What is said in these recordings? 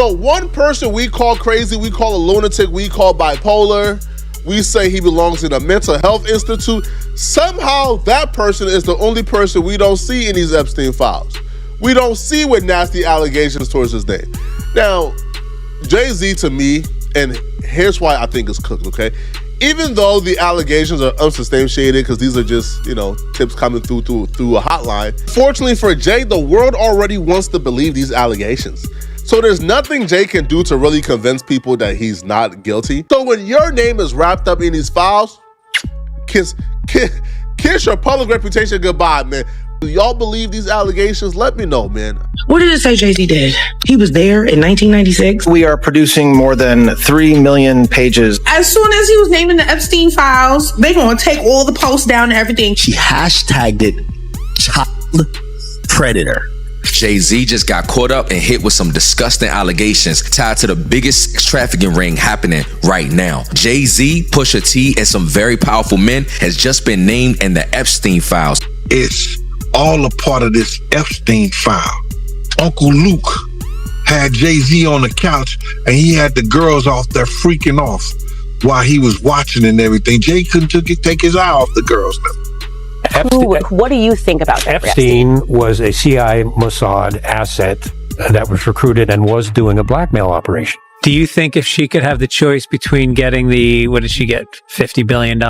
The one person we call crazy, we call a lunatic, we call bipolar, we say he belongs in a mental health institute. Somehow that person is the only person we don't see in these Epstein files. We don't see with nasty allegations towards his name. Now, Jay-Z to me, and here's why I think it's cooked, okay? Even though the allegations are unsubstantiated, because these are just, tips coming through a hotline. Fortunately for Jay, the world already wants to believe these allegations. So there's nothing Jay can do to really convince people that he's not guilty. So when your name is wrapped up in these files, kiss your public reputation goodbye, man. Do y'all believe these allegations? Let me know, man. What did it say Jay-Z did? He was there in 1996? We are producing more than 3 million pages. As soon as he was named in the Epstein files, they gonna take all the posts down and everything. She hashtagged it child predator. Jay-Z just got caught up and hit with some disgusting allegations tied to the biggest trafficking ring happening right now. Jay-Z, Pusha T, and some very powerful men has just been named in the Epstein files. It's all a part of this Epstein file. Uncle Luke had Jay-Z on the couch and he had the girls off there freaking off while he was watching and everything. Jay couldn't take his eye off the girls now. What do you think about that? Epstein was a CIA Mossad asset that was recruited and was doing a blackmail operation. Do you think if she could have the choice between getting what did she get, $50 billion,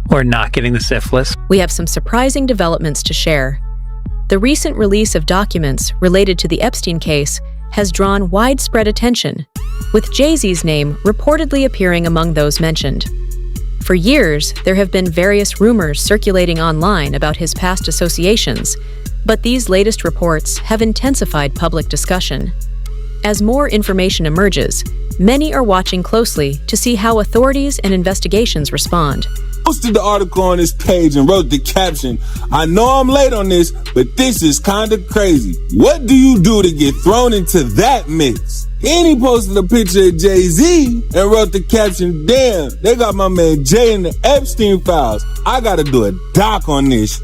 or not getting the syphilis? We have some surprising developments to share. The recent release of documents related to the Epstein case has drawn widespread attention, with Jay-Z's name reportedly appearing among those mentioned. For years, there have been various rumors circulating online about his past associations, but these latest reports have intensified public discussion. As more information emerges, many are watching closely to see how authorities and investigations respond. Posted the article on this page and wrote the caption, "I know I'm late on this, but this is kinda crazy. What do you do to get thrown into that mix?" And he posted a picture of Jay-Z and wrote the caption, "Damn, they got my man Jay in the Epstein files. I gotta do a doc on this."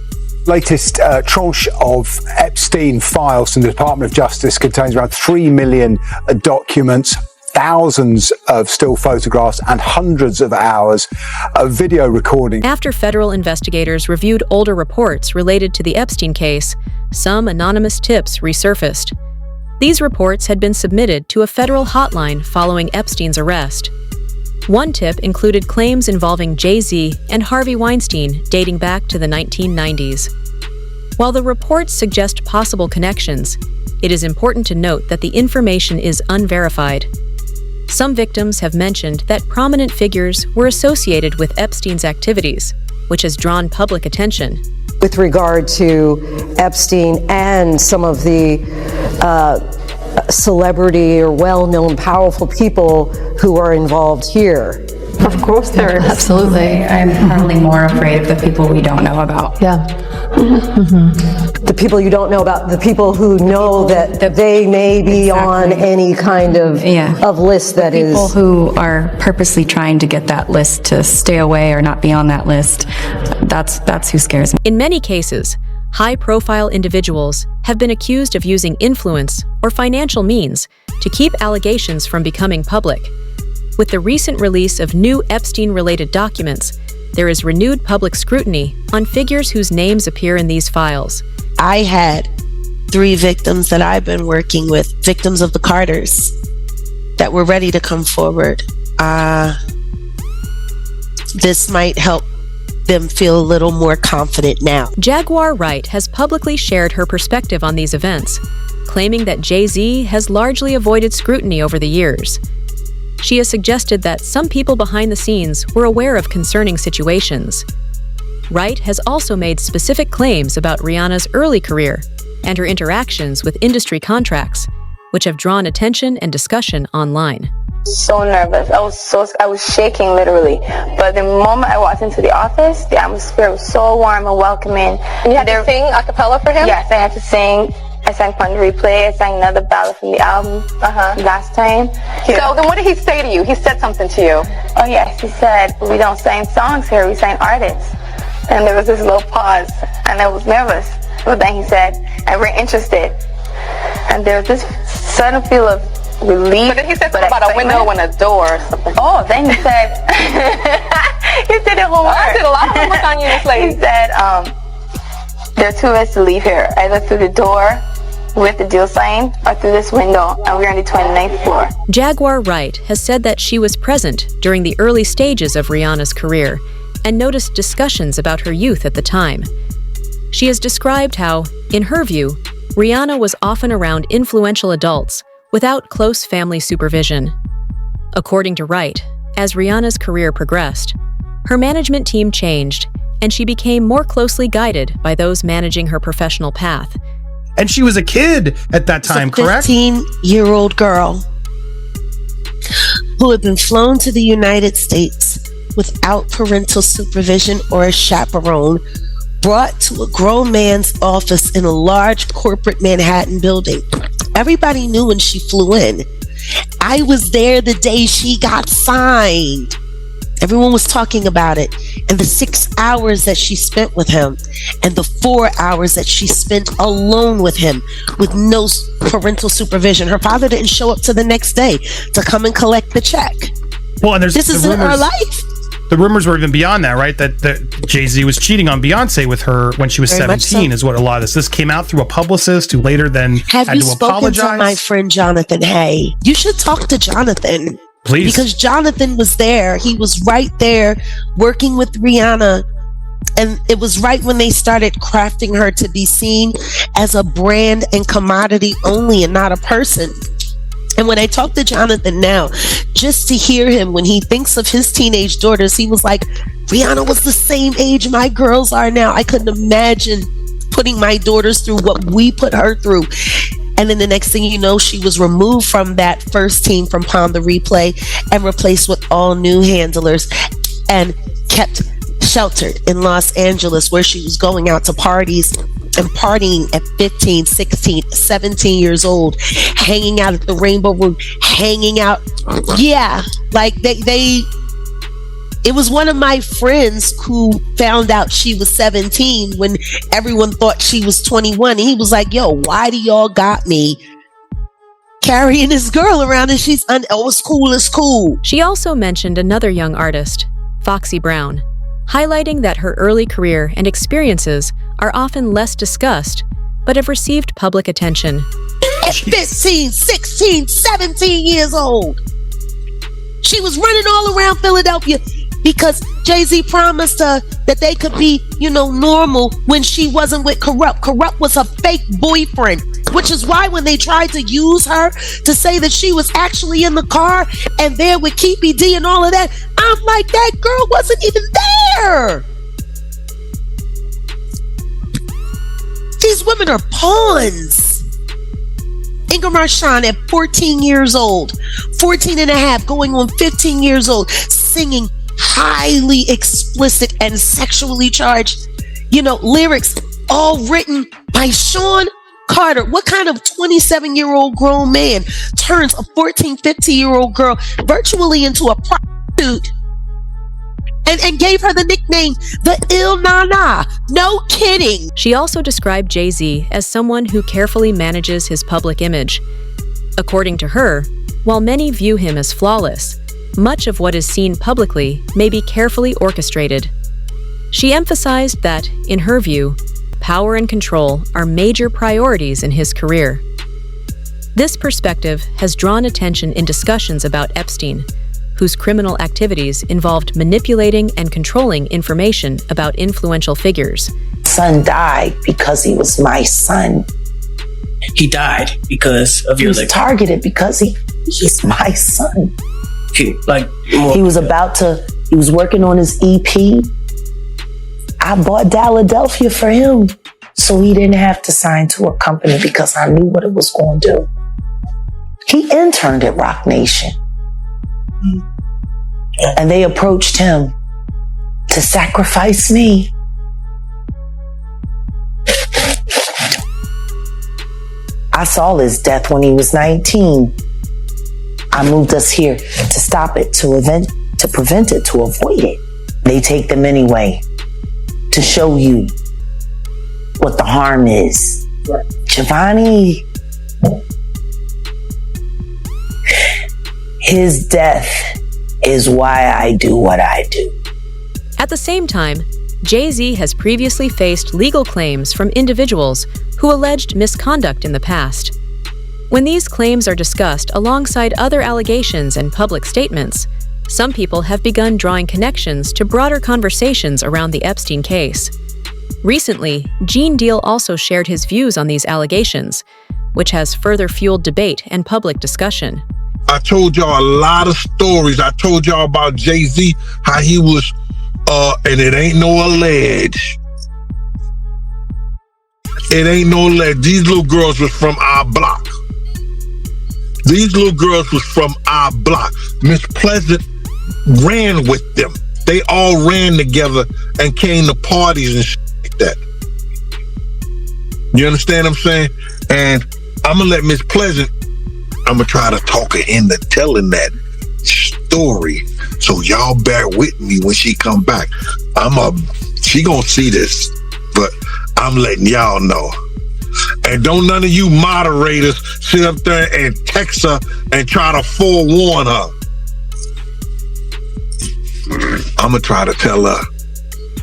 Latest tranche of Epstein files from the Department of Justice contains around 3 million documents, thousands of still photographs, and hundreds of hours of video recording. After federal investigators reviewed older reports related to the Epstein case, some anonymous tips resurfaced. These reports had been submitted to a federal hotline following Epstein's arrest. One tip included claims involving Jay-Z and Harvey Weinstein dating back to the 1990s. While the reports suggest possible connections, it is important to note that the information is unverified. Some victims have mentioned that prominent figures were associated with Epstein's activities, which has drawn public attention. With regard to Epstein and some of the celebrity or well-known powerful people who are involved here. Of course there is. Absolutely. I'm probably more afraid of the people we don't know about. Yeah. The people you don't know about, the people who know that they may be on any kind of list that is. People who are purposely trying to get that list to stay away or not be on that list. That's who scares me. In many cases, high-profile individuals have been accused of using influence or financial means to keep allegations from becoming public. With the recent release of new Epstein-related documents, there is renewed public scrutiny on figures whose names appear in these files. I had 3 victims that I've been working with, victims of the Carters, that were ready to come forward. This might help them feel a little more confident now. Jaguar Wright has publicly shared her perspective on these events, claiming that Jay-Z has largely avoided scrutiny over the years. She has suggested that some people behind the scenes were aware of concerning situations. Wright has also made specific claims about Rihanna's early career and her interactions with industry contracts, which have drawn attention and discussion online. So nervous. I was shaking literally. But the moment I walked into the office, the atmosphere was so warm and welcoming. And you had to sing a cappella for him? Yes, I had to sing. I sang Fun to Replay. I sang another ballad from the album last time. So then what did he say to you? He said something to you. Oh yes, he said, "We don't sing songs here, we sing artists." And there was this little pause, and I was nervous. But then he said, "I'm very interested." And there was this sudden feel of relief. But then he said something about a window and a door or something. Oh, then he said, he did it homework. I did a lot of homework on you, Miss Lady. He said, there are two ways to leave here, either through the door with the deal sign or through this window, and we're on the 29th floor. Jaguar Wright has said that she was present during the early stages of Rihanna's career and noticed discussions about her youth at the time. She has described how, in her view, Rihanna was often around influential adults without close family supervision. According to Wright, as Rihanna's career progressed, her management team changed and she became more closely guided by those managing her professional path. And she was a kid at that time, correct? 15-year-old girl who had been flown to the United States without parental supervision or a chaperone, brought to a grown man's office in a large corporate Manhattan building. Everybody knew when she flew in. I was there the day she got signed. Everyone was talking about it, and the 6 hours that she spent with him, and the 4 hours that she spent alone with him with no parental supervision. Her father didn't show up to the next day to come and collect the check. Well, and this isn't her life. The rumors were even beyond that, right? That Jay-Z was cheating on Beyonce with her when she was Very much 17 so. is what a lot of this came out through a publicist who later then Have had you to spoken apologize. to my friend Jonathan Hay? You should talk to Jonathan. Please. Because Jonathan was there. He was right there working with Rihanna. And it was right when they started crafting her to be seen as a brand and commodity only and not a person. And when I talk to Jonathan now, just to hear him when he thinks of his teenage daughters, he was like, Rihanna was the same age my girls are now. I couldn't imagine putting my daughters through what we put her through. And then the next thing you know, she was removed from that first team from Palm the Replay and replaced with all new handlers and kept sheltered in Los Angeles, where she was going out to parties and partying at 15, 16, 17 years old, hanging out at the Rainbow Room, hanging out. Yeah, like it was one of my friends who found out she was 17 when everyone thought she was 21. And he was like, yo, why do y'all got me carrying this girl around and she's it's cool. She also mentioned another young artist, Foxy Brown, highlighting that her early career and experiences are often less discussed, but have received public attention. At 15, 16, 17 years old. She was running all around Philadelphia because Jay-Z promised her that they could be, normal when she wasn't with Corrupt. Corrupt was a fake boyfriend, which is why when they tried to use her to say that she was actually in the car and there with Keepy D and all of that, I'm like, that girl wasn't even there. These women are pawns. Inga Marchand at 14 years old, 14 and a half, going on 15 years old, singing highly explicit and sexually charged, lyrics all written by Sean Carter. What kind of 27-year-old grown man turns a 14, 15-year-old girl virtually into a prostitute and gave her the nickname the Il Nana? No kidding. She also described Jay-Z as someone who carefully manages his public image. According to her, while many view him as flawless, much of what is seen publicly may be carefully orchestrated. She emphasized that, in her view, power and control are major priorities in his career. This perspective has drawn attention in discussions about Epstein, whose criminal activities involved manipulating and controlling information about influential figures. Son died because he was my son. He died because of He was targeted because he's my son. He was working on his EP. I bought Philadelphia for him so he didn't have to sign to a company because I knew what it was going to do. He interned at Rock Nation. And they approached him to sacrifice me. I saw his death when he was 19. I moved us here to stop it, to prevent it, to avoid it. They take them anyway to show you what the harm is. Giovanni, His death is why I do what I do. At the same time, Jay-Z has previously faced legal claims from individuals who alleged misconduct in the past. When these claims are discussed alongside other allegations and public statements, some people have begun drawing connections to broader conversations around the Epstein case. Recently, Gene Deal also shared his views on these allegations, which has further fueled debate and public discussion. I told y'all a lot of stories. I told y'all about Jay-Z, how he was, and it ain't no allege. It ain't no allege. These little girls was from our block. These little girls was from our block. Miss Pleasant ran with them. They all ran together and came to parties and shit like that. You understand what I'm saying? And I'm going to let Miss Pleasant, I'm going to try to talk her into telling that story. So y'all bear with me when she come back. She going to see this, but I'm letting y'all know. And don't none of you moderators sit up there and text her and try to forewarn her. I'm going to try to tell her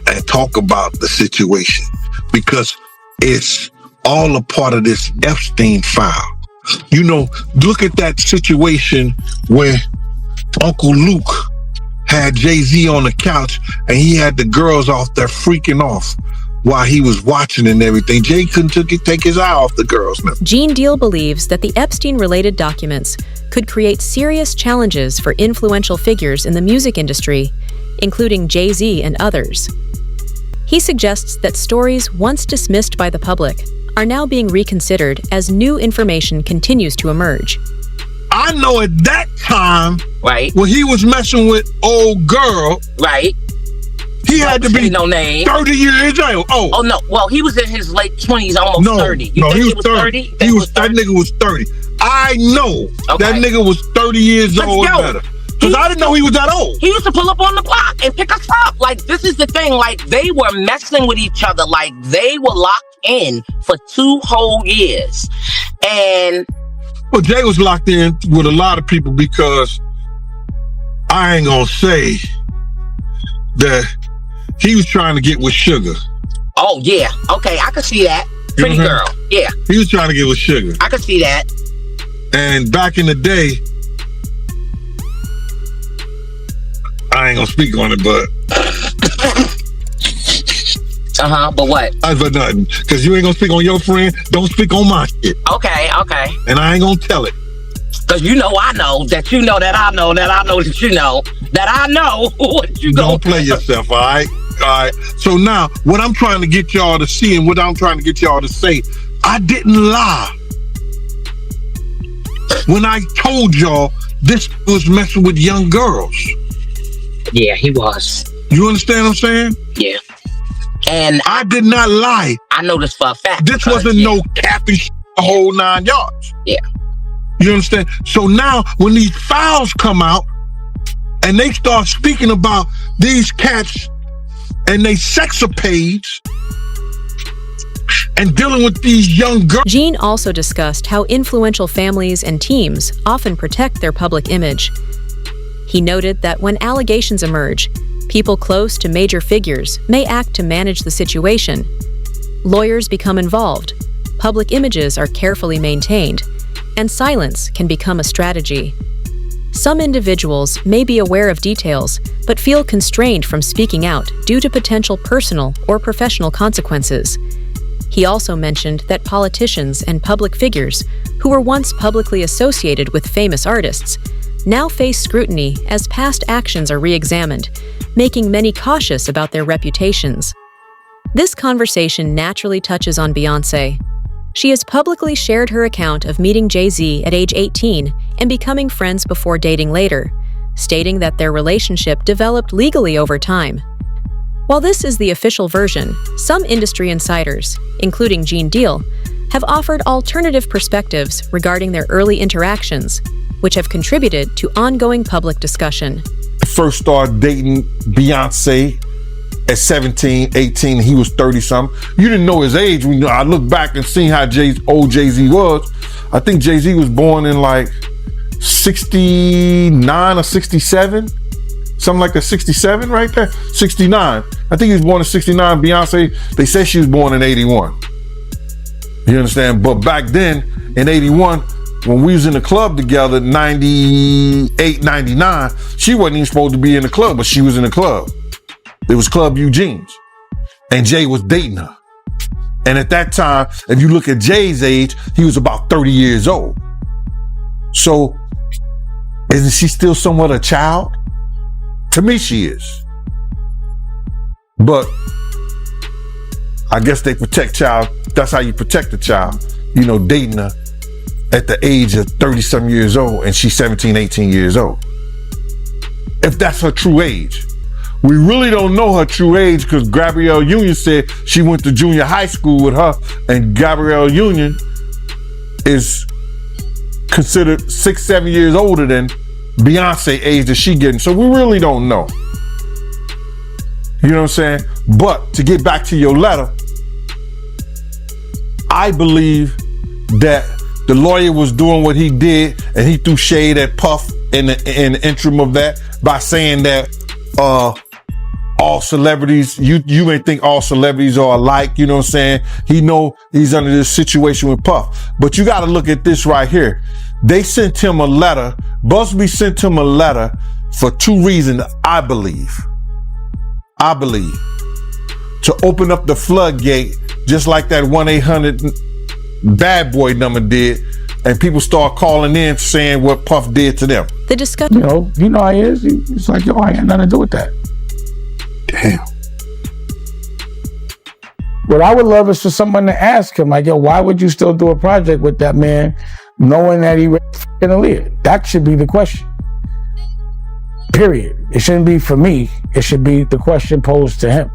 and talk about the situation because it's all a part of this Epstein file. You know, look at that situation where Uncle Luke had Jay-Z on the couch and he had the girls off there freaking off while he was watching and everything. Jay couldn't take his eye off the girls. Man. Gene Deal believes that the Epstein-related documents could create serious challenges for influential figures in the music industry, including Jay-Z and others. He suggests that stories once dismissed by the public are now being reconsidered as new information continues to emerge. I know at that time, right, when he was messing with old girl, right, he had to be no name. 30 years old. Oh no, well he was in his late 20s, almost 30. You no, think he was 30. That nigga was 30. I know that nigga was 30 years old or better. Because I didn't know he was that old. He used to pull up on the block and pick us up. Like, this is the thing. Like, they were messing with each other. Like, they were locked in for 2 whole years. And... well, Jay was locked in with a lot of people because I ain't gonna say that he was trying to get with Sugar. Oh, yeah. Okay, I could see that. Pretty girl. Yeah. He was trying to get with Sugar. I could see that. And back in the day, I ain't gonna speak on it, but but what? But nothing. Because you ain't gonna speak on your friend, don't speak on my shit. Okay. And I ain't gonna tell it. Because you know I know that you know that I know that I know that you know that I know what you don't play yourself, all right? So now, what I'm trying to get y'all to see and what I'm trying to get y'all to say, I didn't lie when I told y'all this was messing with young girls. Yeah, he was. You understand what I'm saying? Yeah. And I did not lie. I know this for a fact. This wasn't no capping the whole 9 yards. Yeah. You understand? So now when these files come out and they start speaking about these cats and they sexapades and dealing with these young girls. Gene also discussed how influential families and teams often protect their public image. He noted that when allegations emerge, people close to major figures may act to manage the situation. Lawyers become involved, public images are carefully maintained, and silence can become a strategy. Some individuals may be aware of details, but feel constrained from speaking out due to potential personal or professional consequences. He also mentioned that politicians and public figures who were once publicly associated with famous artists now face scrutiny as past actions are re-examined, making many cautious about their reputations. This conversation naturally touches on Beyoncé. She has publicly shared her account of meeting Jay-Z at age 18 and becoming friends before dating later, stating that their relationship developed legally over time. While this is the official version, some industry insiders, including Gene Deal, have offered alternative perspectives regarding their early interactions, which have contributed to ongoing public discussion. First started dating Beyonce at 17, 18, he was 30-something. You didn't know his age. When I look back and see how old Jay-Z was, I think Jay-Z was born in like 69 or 67. Something like that, 67 right there? 69. I think he was born in 69. Beyonce, they say she was born in 81. You understand? But back then, in 81, when we was in the club together, 98, 99, she wasn't even supposed to be in the club, but she was in the club. It was Club Eugene's. And Jay was dating her. And at that time, if you look at Jay's age, he was about 30 years old. So, isn't she still somewhat a child? To me, she is. But I guess they protect child. That's how you protect a child. You know, dating her at the age of 30-some years old and she's 17, 18 years old. If that's her true age. We really don't know her true age because Gabrielle Union said she went to junior high school with her, and Gabrielle Union is considered 6-7 years older than Beyonce age that she getting. So we really don't know. You know what I'm saying? But to get back to your letter, I believe that the lawyer was doing what he did, and he threw shade at Puff in the interim of that by saying that all celebrities, you may think all celebrities are alike, you know what I'm saying? He know he's under this situation with Puff. But you got to look at this right here. They sent him a letter. Busby sent him a letter for two reasons, I believe. To open up the floodgate, just like that 1-800 bad boy number did, and people start calling in saying what Puff did to them. The discussion. You know how he is. It's like, yo, I ain't nothing to do with that. Damn. What I would love is for someone to ask him, like, yo, why would you still do a project with that man, knowing that he raped Aaliyah? That should be the question. Period. It shouldn't be for me. It should be the question posed to him.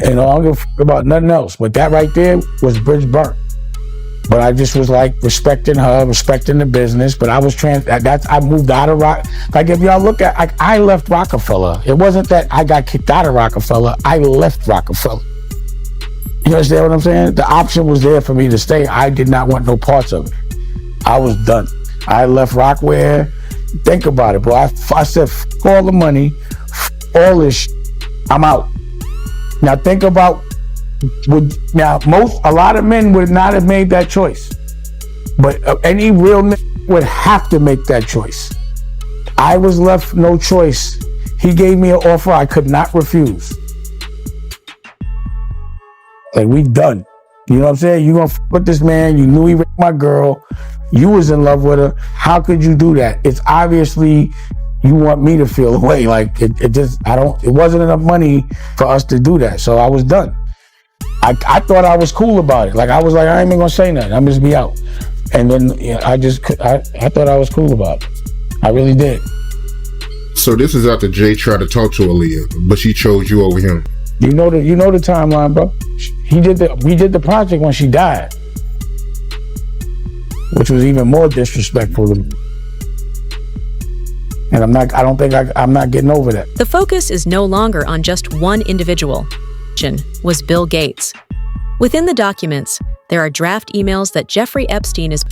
And I don't give a fuck about nothing else. But that right there was bridge burnt. But I just was like respecting her, respecting the business. But I was I moved out of Rock. Like if y'all look at, I left Rockefeller. It wasn't that I got kicked out of Rockefeller. I left Rockefeller. You understand what I'm saying? The option was there for me to stay. I did not want no parts of it. I was done. I left Rockware. Think about it, bro. I said, f all the money, all this shit. I'm out. Now think about. A lot of men would not have made that choice, but any real man would have to make that choice. I was left no choice. He gave me an offer I could not refuse. Like, we done. You know what I'm saying? You gonna f with this man, you knew he raped my girl, you was in love with her. How could you do that? It's obviously you want me to feel away. Like it wasn't enough money for us to do that. So I was done. I thought I was cool about it. Like I was like, I ain't even gonna say nothing. I'm just be out. And then I thought I was cool about it. I really did. So this is after Jay tried to talk to Aaliyah, but she chose you over him. You know the timeline, bro. We did the project when she died, which was even more disrespectful to me. And I'm not getting over that. The focus is no longer on just one individual. Was Bill Gates. Within the documents, there are draft emails that Jeffrey Epstein is.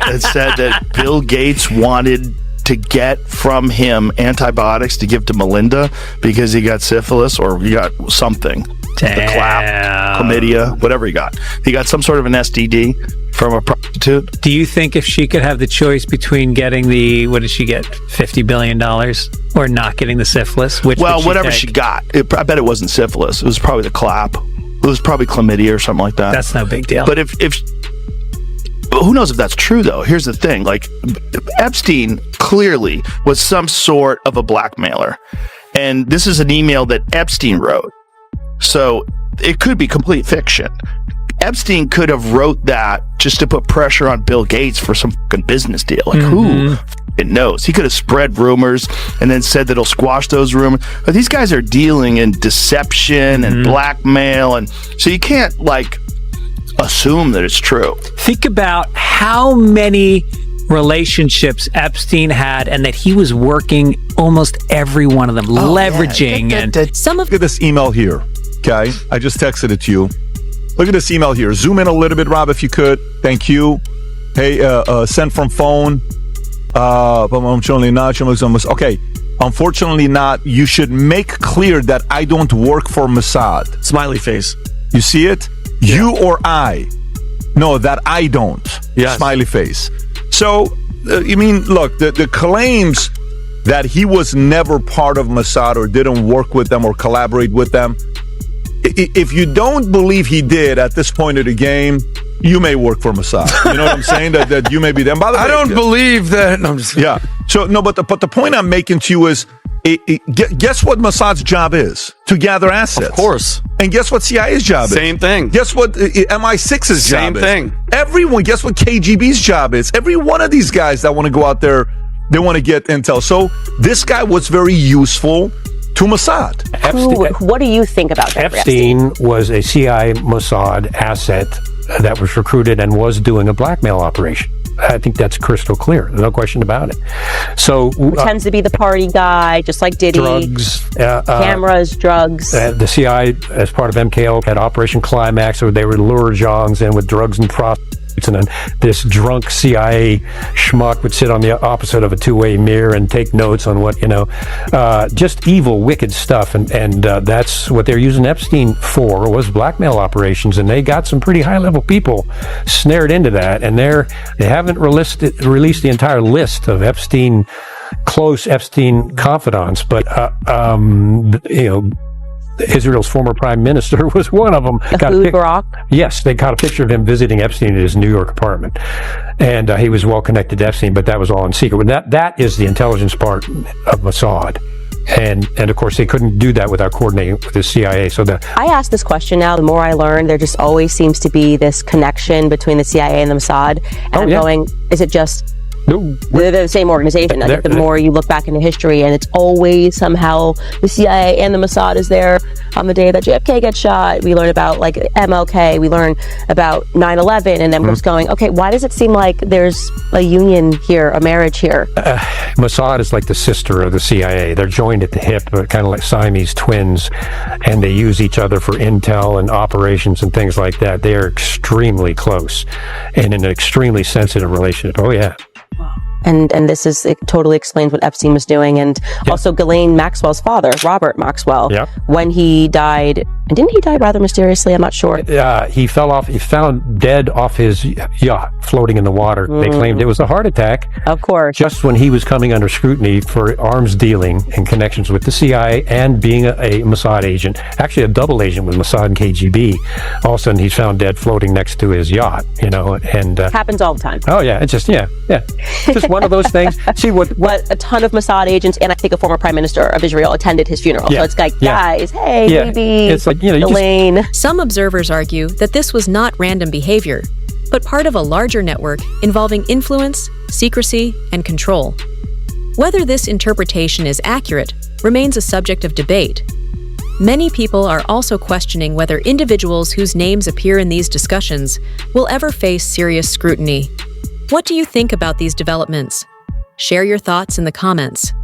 It said that Bill Gates wanted to get from him antibiotics to give to Melinda because he got syphilis or he got something. Damn. The clap, chlamydia, whatever he got. He got some sort of an STD from a prostitute. Do you think if she could have the choice between getting what did she get, $50 billion, or not getting the syphilis? Whatever she got. I bet it wasn't syphilis. It was probably the clap. It was probably chlamydia or something like that. That's no big deal. But but who knows if that's true, though? Here's the thing. Like, Epstein clearly was some sort of a blackmailer. And this is an email that Epstein wrote. So it could be complete fiction. Epstein could have wrote that just to put pressure on Bill Gates for some fucking business deal. Like, who knows? He could have spread rumors and then said that he'll squash those rumors. But these guys are dealing in deception and blackmail. And so you can't, assume that it's true. Think about how many relationships Epstein had and that he was working almost every one of them, leveraging. And some of. Look at this email here, okay? I just texted it to you. Look at this email here. Zoom in a little bit, Rob, if you could. Thank you. Hey, sent from phone. But unfortunately not. Okay, unfortunately not. You should make clear that I don't work for Mossad. Smiley face. You see it? Yeah. You or I. No, that I don't. Yes. Smiley face. So, look, the claims that he was never part of Mossad or didn't work with them or collaborate with them, if you don't believe he did at this point of the game, you may work for Mossad. You know what I'm saying? That you may be them. By the way, I don't believe that. No, I'm just yeah. So no, but the point I'm making to you is, guess what Mossad's job is? To gather assets. Of course. And guess what CIA's job is? Same thing. Guess what MI6's job is? Same thing. Everyone. Guess what KGB's job is? Every one of these guys that want to go out there, they want to get intel. So this guy was very useful to Mossad. What do you think about Jeffrey Epstein was a CIA Mossad asset that was recruited and was doing a blackmail operation. I think that's crystal clear. No question about it. So tends to be the party guy, just like Diddy. Drugs, cameras, drugs. The CIA, as part of MKO, had Operation Climax, where they would lure Johns in with drugs and prostitutes, and then this drunk CIA schmuck would sit on the opposite of a two-way mirror and take notes on what, just evil, wicked stuff. And that's what they're using Epstein for, was blackmail operations. And they got some pretty high-level people snared into that. And they haven't released the entire list of close Epstein confidants, but Israel's former prime minister was one of them. Barak? Yes, they got a picture of him visiting Epstein at his New York apartment. And he was well connected to Epstein, but that was all in secret. That is the intelligence part of Mossad. And of course, they couldn't do that without coordinating with the CIA. I ask this question now, the more I learn, there just always seems to be this connection between the CIA and the Mossad. And going, is it just... They're the same organization. I think the more you look back into history, and it's always somehow the CIA and the Mossad is there on the day that JFK gets shot. We learn about like MLK. We learn about 9/11, and then we're just going, okay, why does it seem like there's a union here, a marriage here? Mossad is like the sister of the CIA. They're joined at the hip, kind of like Siamese twins, and they use each other for intel and operations and things like that. They are extremely close and in an extremely sensitive relationship. Oh, yeah. And it totally explains what Epstein was doing. And also Ghislaine Maxwell's father, Robert Maxwell, when he died, and didn't he die rather mysteriously? I'm not sure. He fell off, he found dead off his yacht floating in the water. They claimed it was a heart attack. Of course. Just when he was coming under scrutiny for arms dealing and connections with the CIA and being a Mossad agent, actually a double agent with Mossad and KGB. All of a sudden he's found dead floating next to his yacht, and happens all the time. Oh yeah, it's just just one of those things. See what a ton of Mossad agents, and I think a former prime minister of Israel attended his funeral. So it's like, guys, hey, maybe it's like, Elaine. Some observers argue that this was not random behavior, but part of a larger network involving influence, secrecy, and control. Whether this interpretation is accurate remains a subject of debate. Many people are also questioning whether individuals whose names appear in these discussions will ever face serious scrutiny. What do you think about these developments? Share your thoughts in the comments.